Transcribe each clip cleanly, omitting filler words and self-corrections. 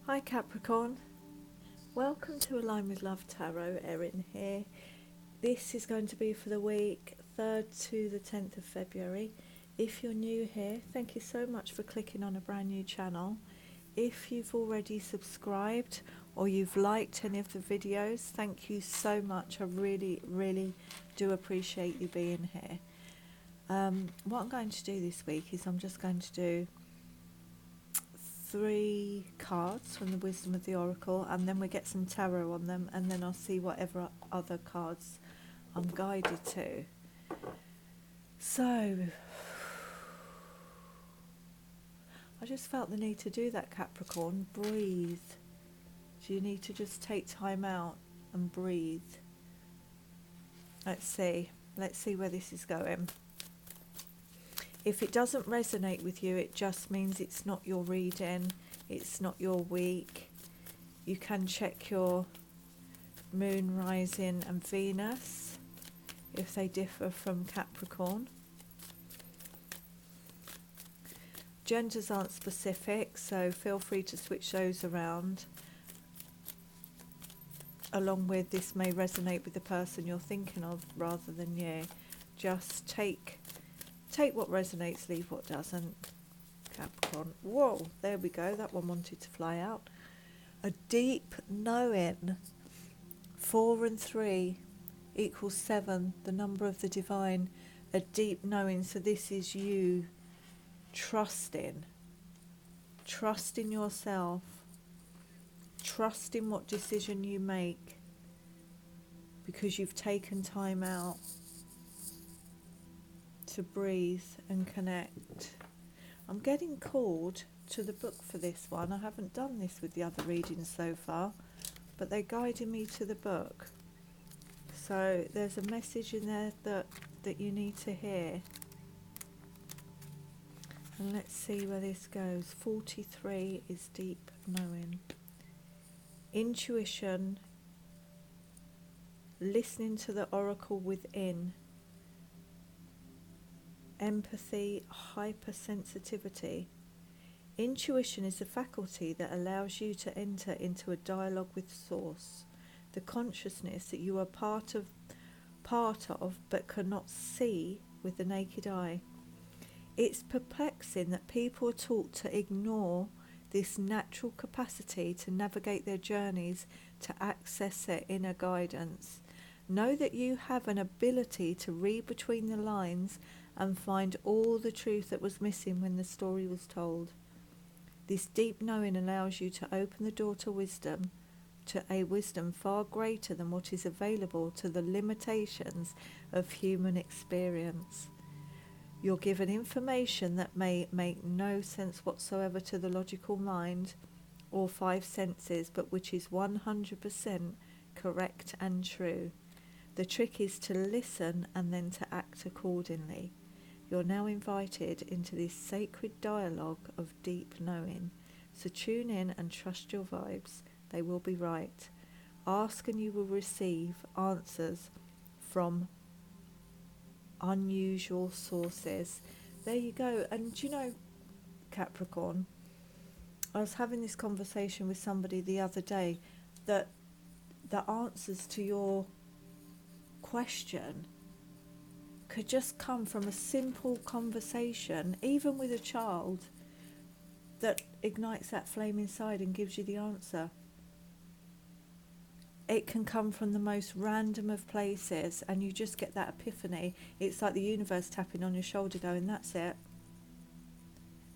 Hi Capricorn, welcome to Align with Love Tarot. Erin here. This is going to be for the week 3rd to the 10th of February. If you're new here, thank you so much for clicking on a brand new channel. If you've already subscribed or you've liked any of the videos, thank you so much. I really do appreciate you being here. What I'm going to do this week is I'm just going to do 3 cards from the Wisdom of the Oracle, and then we get some tarot on them, and then I'll see whatever other cards I'm guided to. So I just felt the need to do that, Capricorn. Breathe. Do you need to just take time out and breathe? Let's see where this is going. If it doesn't resonate with you, it just means it's not your reading, it's not your week. You can check your moon, rising and Venus if they differ from Capricorn. Genders aren't specific, so feel free to switch those around. Along with, this may resonate with the person you're thinking of rather than you. Just take what resonates, leave what doesn't, Capricorn. Whoa, there we go. That one wanted to fly out. A deep knowing. 4 and 3 equals 7, the number of the divine. A deep knowing. So this is you trusting yourself, trusting what decision you make because you've taken time out to breathe and connect. I'm getting called to the book for this one. I haven't done this with the other readings so far, but they're guiding me to the book. So there's a message in there that you need to hear. And let's see where this goes. 43 is deep knowing. Intuition, listening to the oracle within. Empathy, hypersensitivity. Intuition is a faculty that allows you to enter into a dialogue with Source, the consciousness that you are part of but cannot see with the naked eye. It's perplexing that people are taught to ignore this natural capacity to navigate their journeys, to access their inner guidance. Know that you have an ability to read between the lines and find all the truth that was missing when the story was told. This deep knowing allows you to open the door to a wisdom far greater than what is available to the limitations of human experience. You're given information that may make no sense whatsoever to the logical mind or 5 senses, but which is 100% correct and true. The trick is to listen and then to act accordingly. You're now invited into this sacred dialogue of deep knowing. So tune in and trust your vibes. They will be right. Ask and you will receive answers from unusual sources. There you go. And do you know, Capricorn, I was having this conversation with somebody the other day that the answers to your question could just come from a simple conversation, even with a child, that ignites that flame inside and gives you the answer. It can come from the most random of places and you just get that epiphany. It's like the universe tapping on your shoulder going, that's it.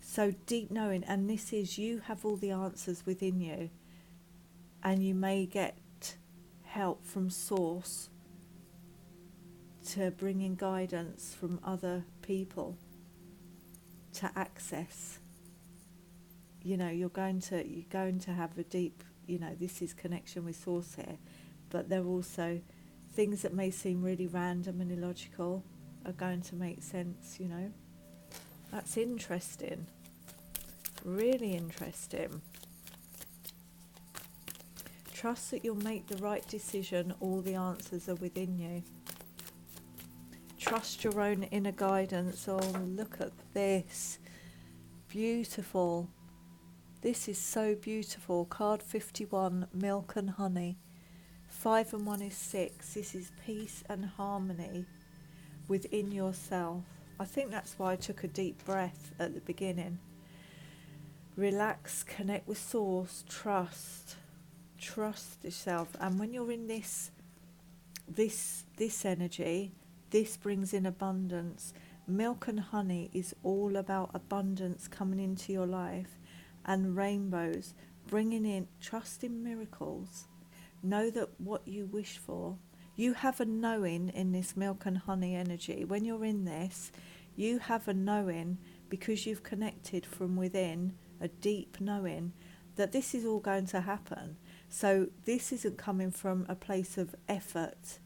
So deep knowing, and this is, you have all the answers within you, and you may get help from Source to bring in guidance from other people to access. You know, you're going to have a deep, this is connection with Source here, but there are also things that may seem really random and illogical are going to make sense. That's interesting, really interesting. Trust that you'll make the right decision. All the answers are within you. Trust your own inner guidance. Oh, look at this. Beautiful. This is so beautiful. Card 51, milk and honey. 5 and 1 is 6. This is peace and harmony within yourself. I think that's why I took a deep breath at the beginning. Relax, connect with source, trust yourself. And when you're in this energy, this brings in abundance. Milk and honey is all about abundance coming into your life, and rainbows, bringing in, trust in miracles. Know that what you wish for, you have a knowing in this milk and honey energy. When you're in this, you have a knowing, because you've connected from within, a deep knowing that this is all going to happen. So this isn't coming from a place of effort,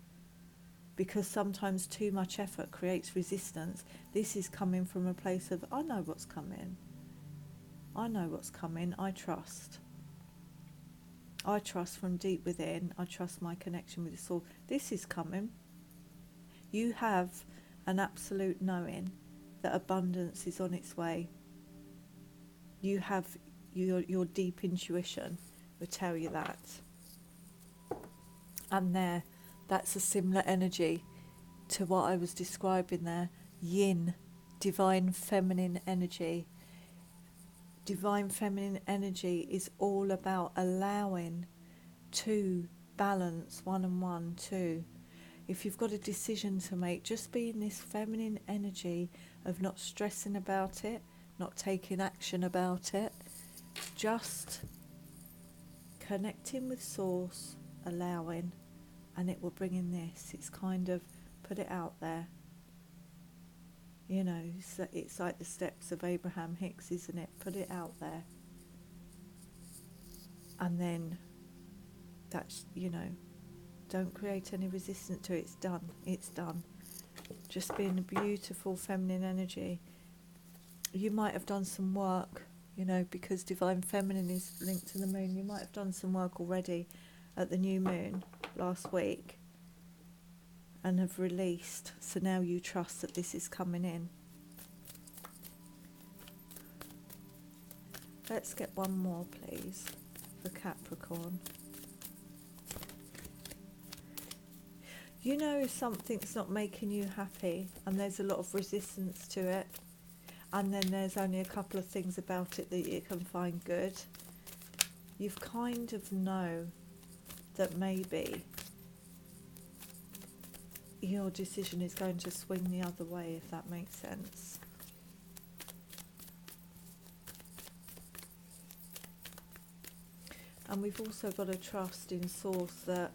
because sometimes too much effort creates resistance. This is coming from a place of, I know what's coming. I know what's coming. I trust. I trust from deep within. I trust my connection with the soul. This is coming. You have an absolute knowing that abundance is on its way. You have your deep intuition will tell you that. And that's a similar energy to what I was describing there. Yin, divine feminine energy. Divine feminine energy is all about allowing to balance 1 and 1, 2. If you've got a decision to make, just be in this feminine energy of not stressing about it, not taking action about it, just connecting with source, allowing, and it will bring in this. It's kind of put it out there. You know, it's like the steps of Abraham Hicks, isn't it? Put it out there. And then that's, you know, don't create any resistance to it. It's done. It's done. Just being a beautiful feminine energy. You might have done some work, you know, because divine feminine is linked to the moon. You might have done some work already at the new moon last week and have released. So now you trust that this is coming in. Let's get one more, please, for Capricorn. You know, if something's not making you happy and there's a lot of resistance to it, and then there's only a couple of things about it that you can find good, you've kind of know that maybe your decision is going to swing the other way, if that makes sense. And we've also got to trust in source that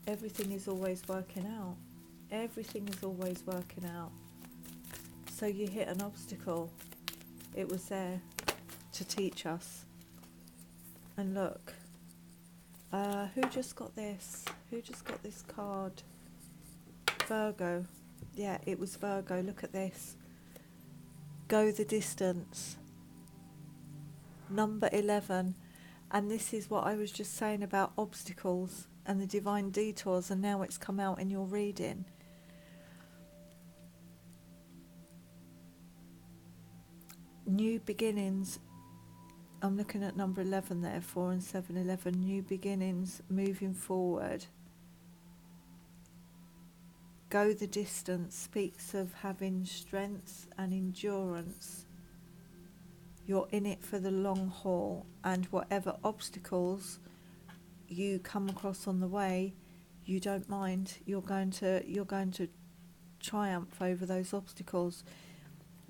everything is always working out. Everything is always working out. So you hit an obstacle. It was there to teach us. And look, who just got this? Who just got this card? Virgo. Yeah, it was Virgo. Look at this. Go the distance. Number 11. And this is what I was just saying about obstacles and the divine detours, and now it's come out in your reading. New beginnings. I'm looking at number 11 there, 4 and 7, 11. New beginnings, moving forward. Go the distance speaks of having strength and endurance. You're in it for the long haul, and whatever obstacles you come across on the way, you don't mind. You're going to triumph over those obstacles,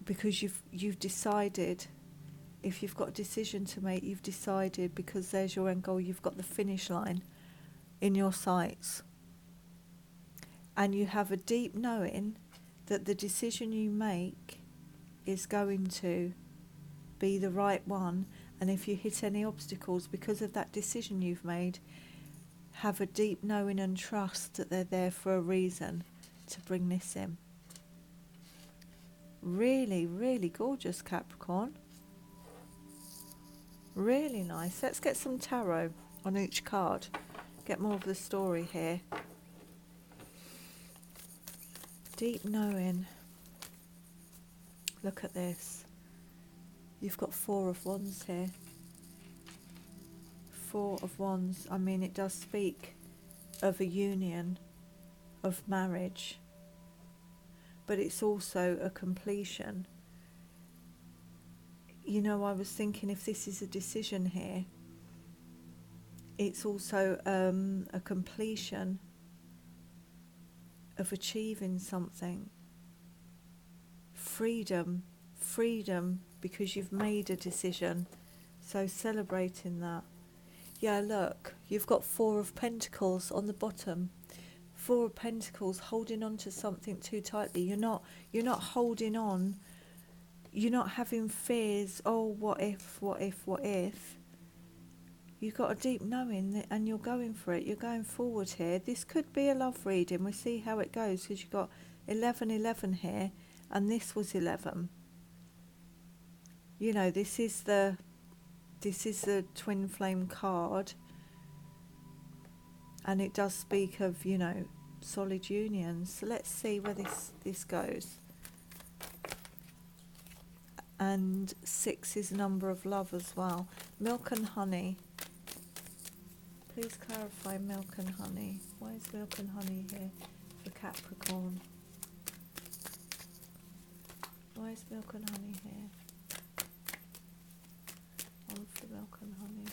because you've decided. If you've got a decision to make, you've decided, because there's your end goal. You've got the finish line in your sights, and you have a deep knowing that the decision you make is going to be the right one. And if you hit any obstacles because of that decision you've made, have a deep knowing and trust that they're there for a reason to bring this in. Really, really gorgeous, Capricorn. Really nice. Let's get some tarot on each card. Get more of the story here. Deep knowing. Look at this. You've got 4 of Wands here. Four of Wands, I mean, it does speak of a union, of marriage, but it's also a completion. You know, I was thinking if this is a decision here, it's also a completion of achieving something. Freedom because you've made a decision. So celebrating that. Yeah, look, you've got Four of Pentacles on the bottom. Four of Pentacles, holding on to something too tightly. You're not holding on. You're not having fears. Oh, what if? You've got a deep knowing, and you're going for it. You're going forward here. This could be a love reading. We'll see how it goes, because you've got 11 here, and this was 11. You know, this is the twin flame card, and it does speak of, you know, solid unions. So let's see where this goes. And 6 is a number of love as well. Milk and honey. Please clarify milk and honey. Why is milk and honey here for Capricorn? Why is milk and honey here? On for milk and honey.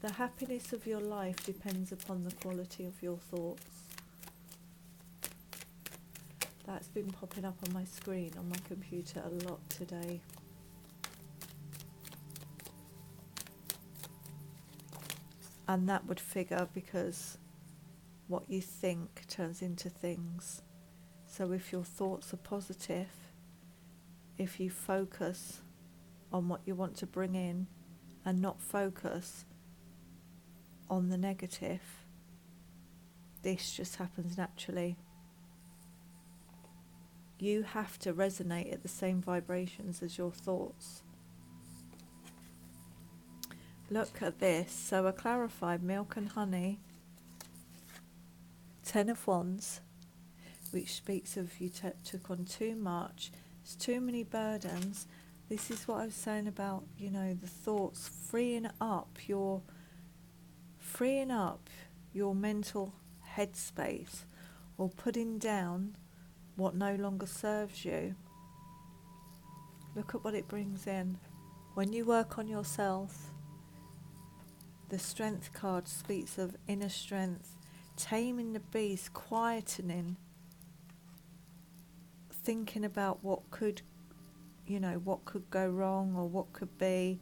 The happiness of your life depends upon the quality of your thoughts. That's been popping up on my screen on my computer a lot today. And that would figure, because what you think turns into things. So if your thoughts are positive, if you focus on what you want to bring in and not focus on the negative, this just happens naturally. You have to resonate at the same vibrations as your thoughts. Look at this. So a clarified milk and honey, 10 of Wands, which speaks of you took on too much. It's too many burdens. This is what I was saying about, you know, the thoughts, freeing up your mental headspace, or putting down what no longer serves you. Look at what it brings in. When you work on yourself, the Strength card speaks of inner strength, taming the beast, quietening, thinking about what could, you know, what could go wrong or what could be.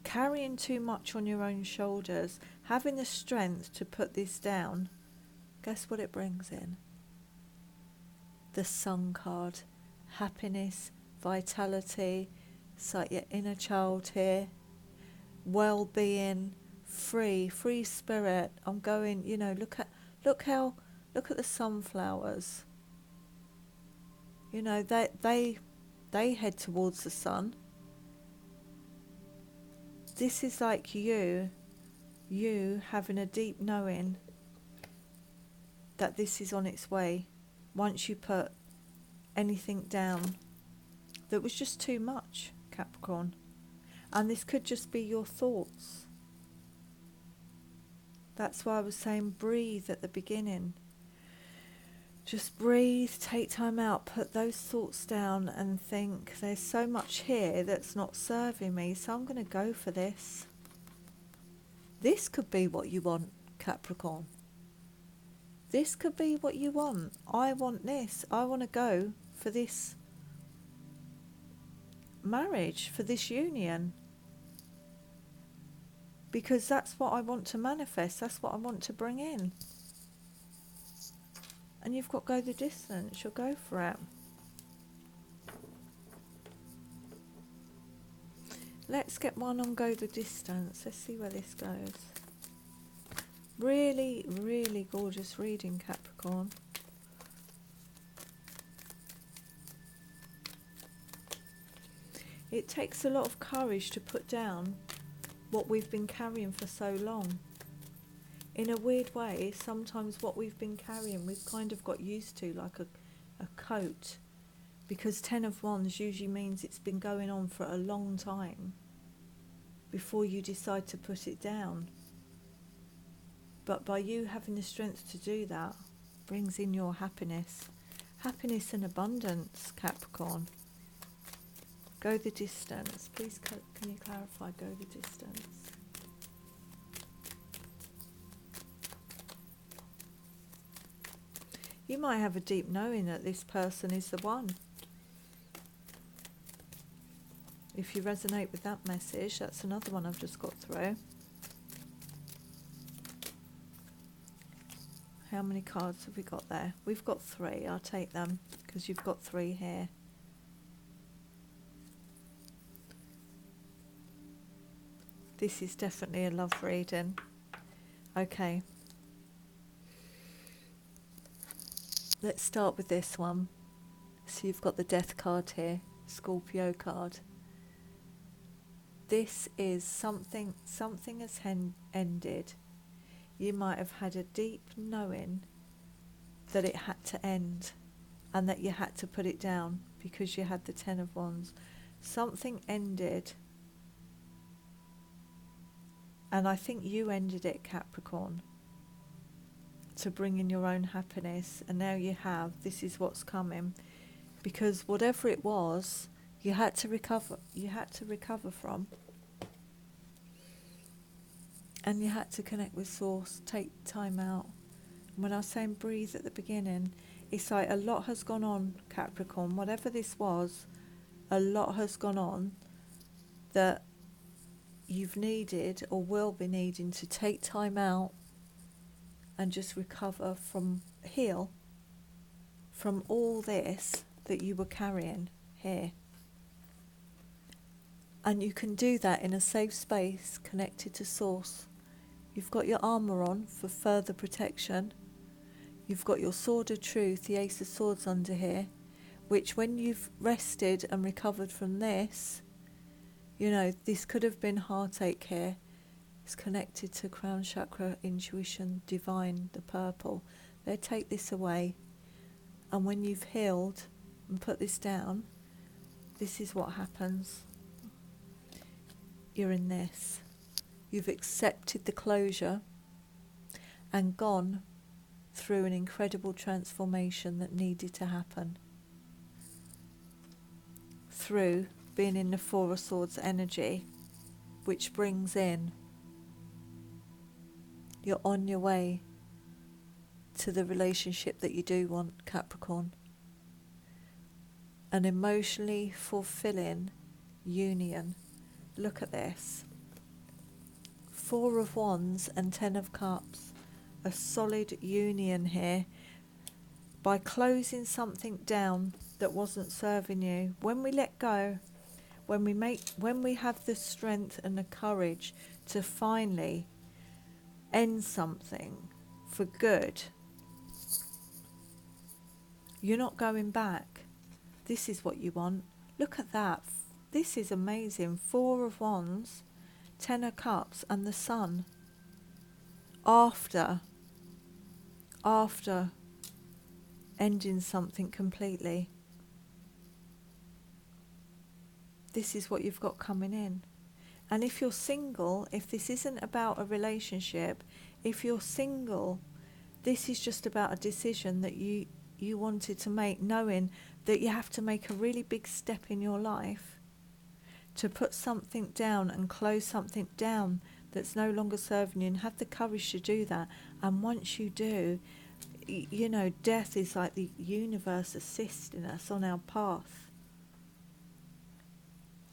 Carrying too much on your own shoulders, having the strength to put this down. Guess what it brings in? The Sun card. Happiness, vitality, it's like your inner child here. Well-being, free spirit. I'm going, you know, look at the sunflowers. You know, they head towards the sun. This is like you having a deep knowing that this is on its way. Once you put anything down that was just too much, Capricorn. And this could just be your thoughts. That's why I was saying breathe at the beginning. Just breathe, take time out, put those thoughts down and think, there's so much here that's not serving me, so I'm going to go for this. This could be what you want, Capricorn. This could be what you want. I want this. I want to go for this marriage, for this union. Because that's what I want to manifest. That's what I want to bring in. And you've got to go the distance. You'll go for it. Let's get one on go the distance. Let's see where this goes. Really, really gorgeous reading, Capricorn. It takes a lot of courage to put down what we've been carrying for so long. in a weird way, sometimes what we've been carrying, we've kind of got used to, like a coat, because 10 of Wands usually means it's been going on for a long time before you decide to put it down. But by you having the strength to do that, brings in your happiness. Happiness and abundance, Capricorn. Go the distance. Please, can you clarify, go the distance? You might have a deep knowing that this person is the one. If you resonate with that message, that's another one I've just got through. How many cards have we got there? We've got 3. I'll take them because you've got 3 here. This is definitely a love reading. Okay. Let's start with this one. So you've got the Death card here, Scorpio card. This is something has ended. You might have had a deep knowing that it had to end and that you had to put it down because you had the 10 of Wands. Something ended, and I think you ended it, Capricorn, to bring in your own happiness. And now you have, this is what's coming, because whatever it was, you had to recover from. And you had to connect with Source, take time out. When I was saying breathe at the beginning, it's like a lot has gone on, Capricorn. Whatever this was, a lot has gone on that you've needed or will be needing to take time out and just recover from, heal from all this that you were carrying here. And you can do that in a safe space connected to Source. You've got your armour on for further protection. You've got your Sword of Truth, the Ace of Swords under here, which when you've rested and recovered from this, you know, this could have been heartache here. It's connected to crown chakra, intuition, divine, the purple. They take this away. And when you've healed and put this down, this is what happens. You're in this. You've accepted the closure and gone through an incredible transformation that needed to happen. Through being in the 4 of Swords energy, which brings in, you're on your way to the relationship that you do want, Capricorn. An emotionally fulfilling union. Look at this. 4 of Wands and 10 of Cups. A solid union here. By closing something down that wasn't serving you. When we let go, when we have the strength and the courage to finally end something for good, you're not going back. This is what you want. Look at that. This is amazing. 4 of Wands, 10 of Cups and the Sun. After ending something completely. This is what you've got coming in. And if you're single, if this isn't about a relationship, if you're single, this is just about a decision that you wanted to make, knowing that you have to make a really big step in your life to put something down and close something down that's no longer serving you, and have the courage to do that. And once you do, you know, death is like the universe assisting us on our path.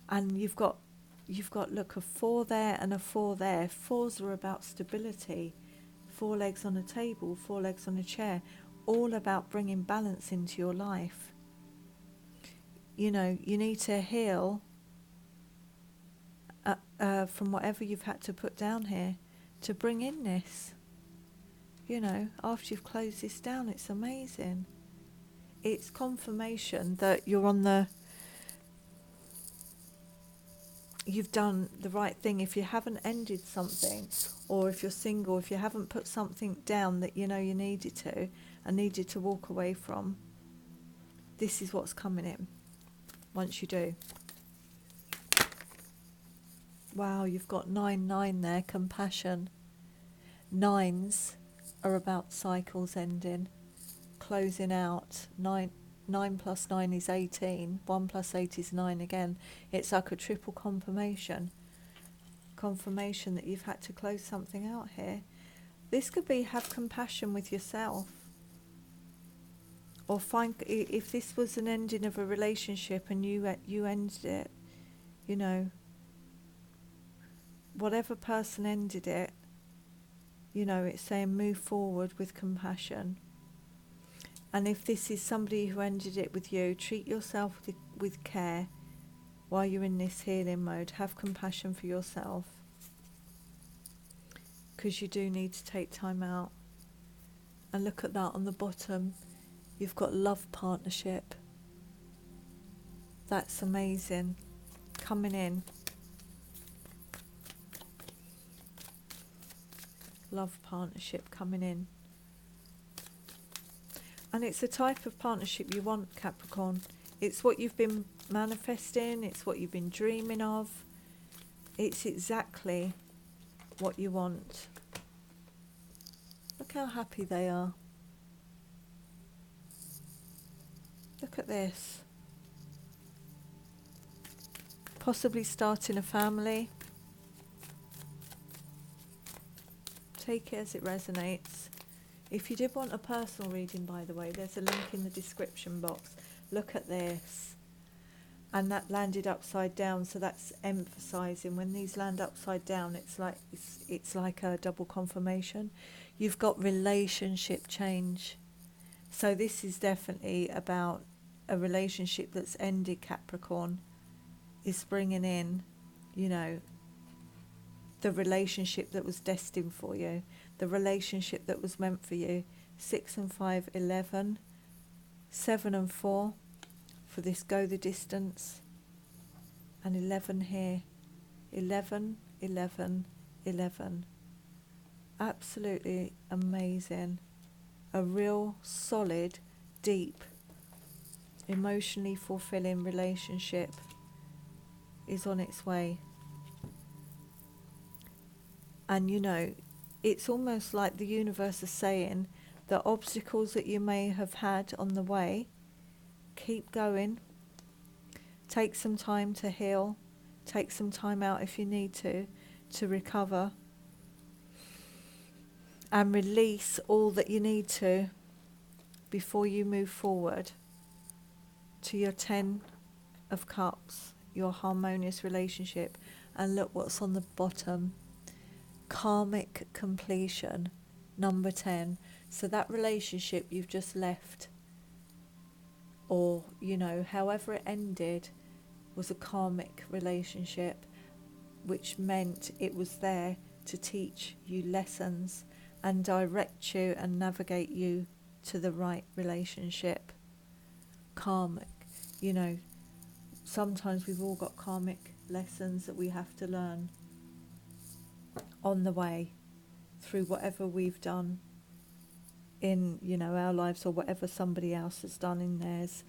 And you've got look, a 4 there and a 4 there. 4s are about stability. 4 legs on a table, 4 legs on a chair, all about bringing balance into your life. You know, you need to heal from whatever you've had to put down here to bring in this. You know, after you've closed this down, it's amazing. It's confirmation that you're on the you've done the right thing. If you haven't ended something, or if you're single, if you haven't put something down that you know you needed to and needed to walk away from, this is what's coming in once you do. Wow, you've got 9-9 there, compassion. 9s are about cycles ending, closing out. 9 plus 9 is 18. 1 plus 8 is 9 again. It's like a triple confirmation that you've had to close something out here. This could be have compassion with yourself, or find, if this was an ending of a relationship and you ended it, you know, whatever person ended it, you know, it's saying move forward with compassion. And if this is somebody who ended it with you, treat yourself with care while you're in this healing mode. Have compassion for yourself, because you do need to take time out. And look at that on the bottom. You've got love partnership. That's amazing. Coming in. Love partnership coming in. And it's a type of partnership you want, Capricorn. It's what you've been manifesting. It's what you've been dreaming of. It's exactly what you want. Look how happy they are. Look at this. Possibly starting a family. Take it as it resonates. If you did want a personal reading, by the way, there's a link in the description box. Look at this. And that landed upside down, so that's emphasizing when these land upside down, it's like a double confirmation. You've got relationship change. So this is definitely about a relationship that's ended, Capricorn. Is bringing in, you know, the relationship that was destined for you, the relationship that was meant for you. 6 and 5, 11. 7 and 4 for this go the distance. And 11 here. 11, 11, 11. Absolutely amazing. A real solid, deep, emotionally fulfilling relationship is on its way. And you know, it's almost like the universe is saying the obstacles that you may have had on the way, keep going. Take some time to heal. Take some time out if you need to recover. And release all that you need to before you move forward to your 10 of Cups, your harmonious relationship. And look what's on the bottom. Karmic completion, number 10. So that relationship you've just left, or, you know, however it ended, was a karmic relationship, which meant it was there to teach you lessons and direct you and navigate you to the right relationship. Karmic, you know, sometimes we've all got karmic lessons that we have to learn on the way through whatever we've done in, you know, our lives, or whatever somebody else has done in theirs.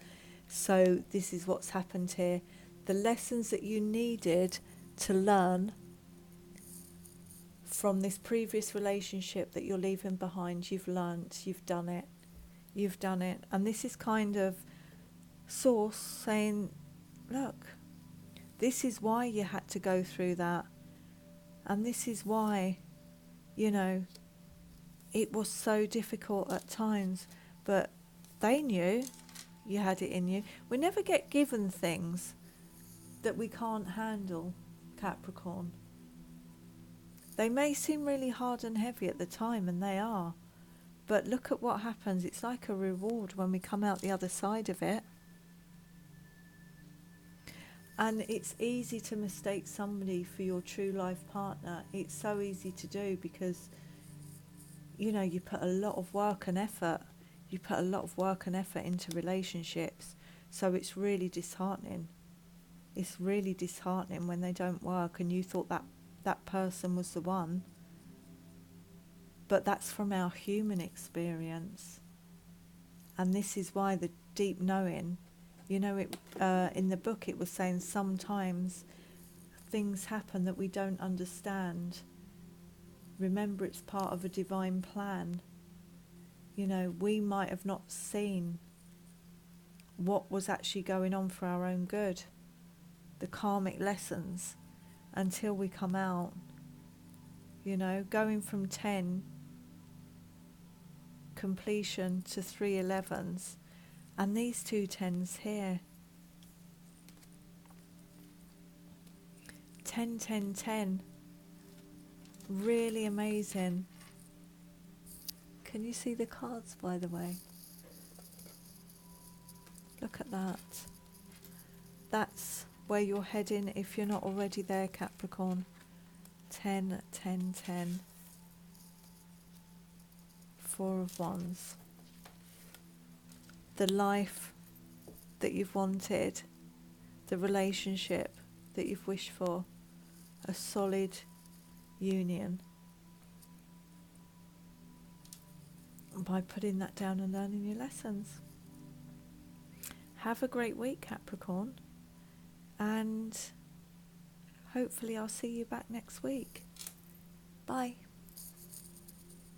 So this is what's happened here. The lessons that you needed to learn from this previous relationship that you're leaving behind, you've learnt, you've done it. You've done it. And this is kind of Source saying, look, this is why you had to go through that. And this is why, you know, it was so difficult at times. But they knew you had it in you. We never get given things that we can't handle, Capricorn. They may seem really hard and heavy at the time, and they are. But look at what happens. It's like a reward when we come out the other side of it. And it's easy to mistake somebody for your true life partner. It's so easy to do because, you know, you put a lot of work and effort. You put a lot of work and effort into relationships. So it's really disheartening. it's really disheartening when they don't work and you thought that person was the one. But that's from our human experience. And this is why the deep knowing, you know, in the book it was saying sometimes things happen that we don't understand. Remember, it's part of a divine plan. You know, we might have not seen what was actually going on for our own good, the karmic lessons, until we come out. You know, going from 10 completion to 3 11s, and these 2 10s here. 10 10 10. Really amazing. Can you see the cards, by the way? Look at that. That's where you're heading if you're not already there, Capricorn. 10 10 10. 4 of Wands. The life that you've wanted, the relationship that you've wished for, a solid union. By putting that down and learning your lessons. Have a great week, Capricorn, and hopefully I'll see you back next week. Bye.